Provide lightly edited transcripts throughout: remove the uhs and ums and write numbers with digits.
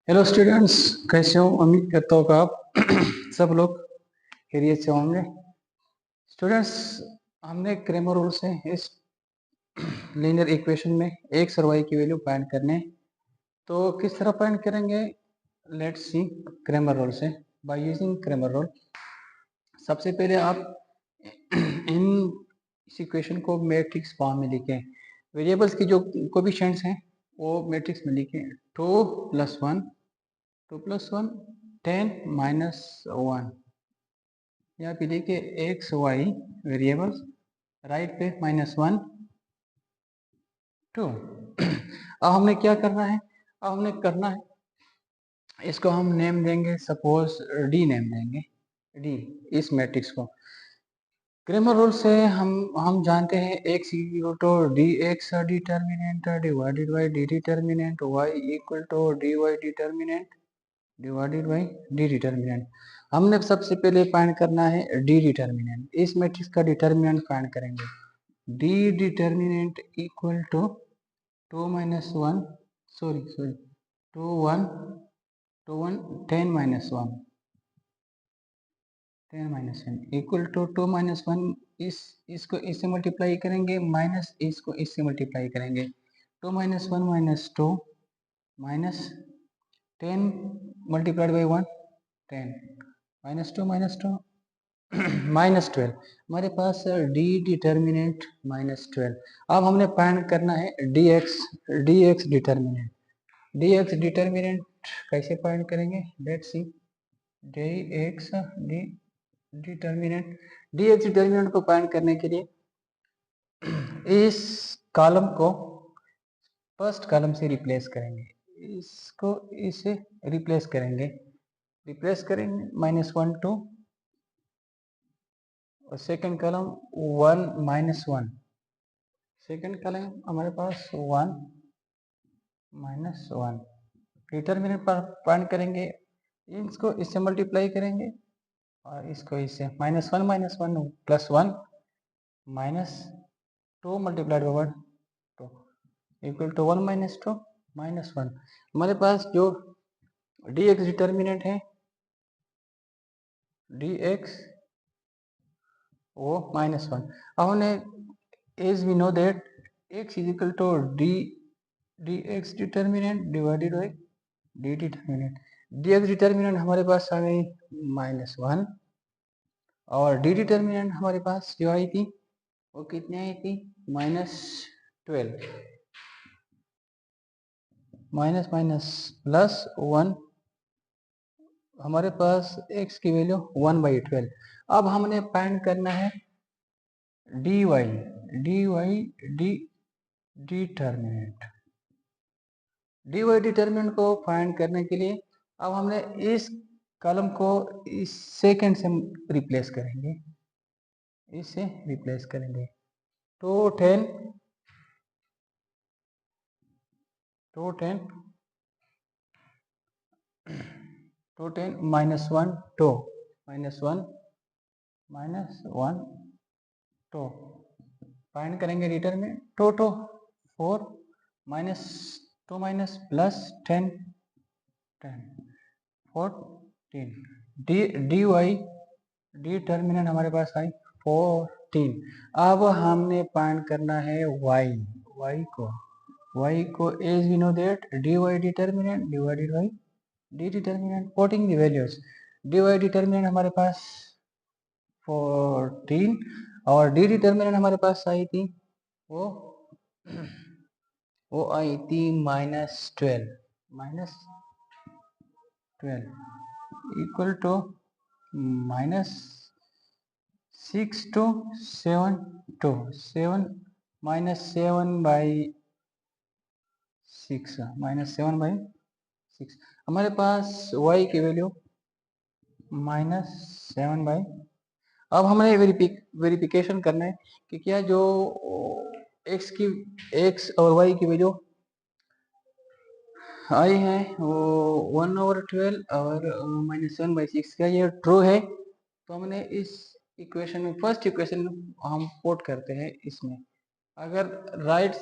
Hello students, कैसे हो? उम्मीद करता हूँ कि आप सब लोग खैरियत से होंगे। स्टूडेंट्स, हमने क्रैमर रूल से इस लीनियर इक्वेशन में एक्स और वाई की वैल्यू फाइंड करने, तो किस तरह फाइंड करेंगे? लेट्स सी क्रैमर रूल से। बाय यूजिंग क्रैमर रूल, सबसे पहले आप इन इस इक्वेशन को मैट्रिक्स फॉर्म में लिखें। वेरिएबल्स की जो कोएफिशिएंट्स हैं वो मैट्रिक्स में लिखें। 2+1 10 -1, यहाँ पे देखिए एक्स वाई वेरिएबल्स, राइट पे -1 2। अब हमने क्या करना है? अब हमने करना है, इसको हम नेम देंगे, सपोज डी नेम देंगे, डी, इस मैट्रिक्स को। क्रैमर रूल से हम जानते हैं X equal to D X determinant divided by D determinant, Y equal to D Y determinant divided by D determinant. हमने सबसे पहले फाइंड करना है डी डिटर्मिनेंट। इस मैट्रिक्स का डिटर्मिनेंट फाइंड करेंगे। D determinant equal to 2 -1, sorry 2 1 2 1 10 -1 equal to 2 -1। इसको इससे मल्टीप्लाई करेंगे, माइनस इसको इससे मल्टीप्लाई करेंगे। 2 -1 -2 माइनस 10 मल्टीप्लाइड बाई 1 10 -2 -2 -12। हमारे पास डी डिटर्मिनेंट -12। अब हमने फाइंड करना है D X determinant. D X determinant कैसे फाइंड करेंगे? Let's see. D x D determinant D X determinant को फाइंड करने के लिए इस कॉलम को फर्स्ट कॉलम से रिप्लेस करेंगे, इसको इसे रिप्लेस करेंगे -1 2, और सेकेंड कॉलम 1 -1, सेकेंड कॉलम हमारे पास 1 -1। डिटर्मिनेंट पर फाइंड करेंगे, इसको इससे मल्टीप्लाई करेंगे और इसको इससे -1 -1 +1 -2 मल्टीप्लाइड बाई 2 इक्वल टू 1 -2 -1। हमारे पास जो डी एक्स डिटर्मिनेंट है, डी एक्स वो -1। अब हमने as we know that x is equal to D X determinant divided by D determinant. D X determinant हमारे पास आ गई -1, और डी डिटर्मिनेंट हमारे पास जो आई थी वो कितनी आई थी? -12 +1, हमारे पास x की वैल्यू 1/12। अब हमने फाइंड करना है D Y D determinant. D Y determinant को फाइंड करने के लिए अब हमने इस कॉलम को इस सेकेंड से रिप्लेस करेंगे, इससे रिप्लेस करेंगे। तो 10 -1 2 -1 2 फाइंड करेंगे डिटरमिनेंट। 2 4 -2 +10 10 14। डी वाई डिटर्मिनेंट हमारे पास आई 14। अब हमने फाइंड करना है वाई को as we know that D Y determinant divided by D determinant. Putting the values, D Y determinant हमारे पास 14 और डी डिटर्मिनेंट हमारे पास आई थी वो आई थी -12 इक्वल टू -6 to 7 2 7 -7/6 हमारे पास y की वैल्यू -7/। अब हमें वेरिफिकेशन करना है कि क्या जो x और y की वैल्यू आई है वो 1/12 और -7/6, क्या ये ट्रू है? तो हमने इस इक्वेशन में, फर्स्ट इक्वेशन में हम पुट करते हैं इसमें। अगर राइट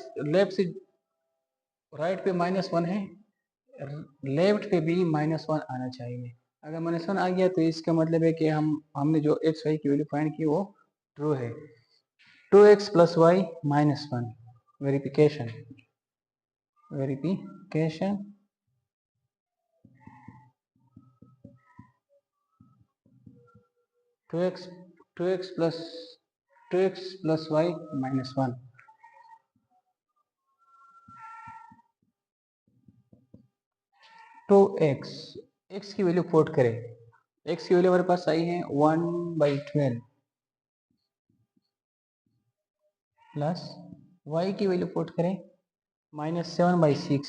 पे -1 है, लेफ्ट पे भी -1 आना चाहिए। अगर -1 आ गया तो इसका मतलब है कि हमने जो एक्स वाई की वैल्यू फाइंड की वो ट्रू है। 2x + y - 1 verification verification 2x 2x plus y - 1 2x x की वैल्यू पुट करें। x की वैल्यू हमारे पास आई है 1/12 प्लस y की वैल्यू पुट करें -7/6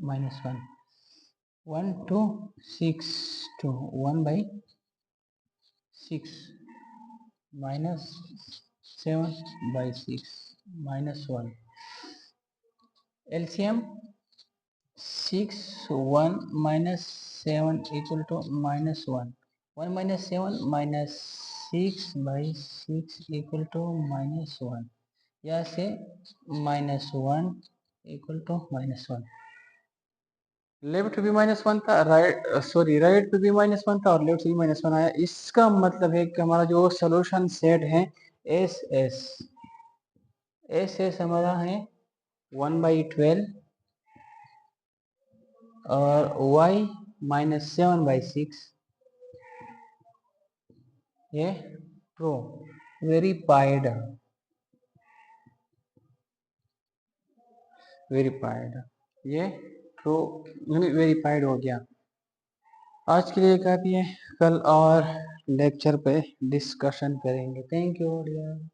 -1 1 to 6 to 1/6 -7/6 -1 LCM 6 1 -7 equal to -1 1 - 7 -6/6 equal to -1 यहाँ से -1 equal to -1 लेफ्ट भी -1 था, राइट पे भी -1 था और लेफ्ट से भी -1 आया। इसका मतलब है कि हमारा जो सोल्यूशन सेट है एस एस हमारा है 1/12 और y -7/6 ये ट्रू वेरीफाइड ये ट्रू वेरीफाइड हो गया। आज के लिए काफ़ी है, कल और लेक्चर पे डिस्कशन करेंगे। Thank you dear.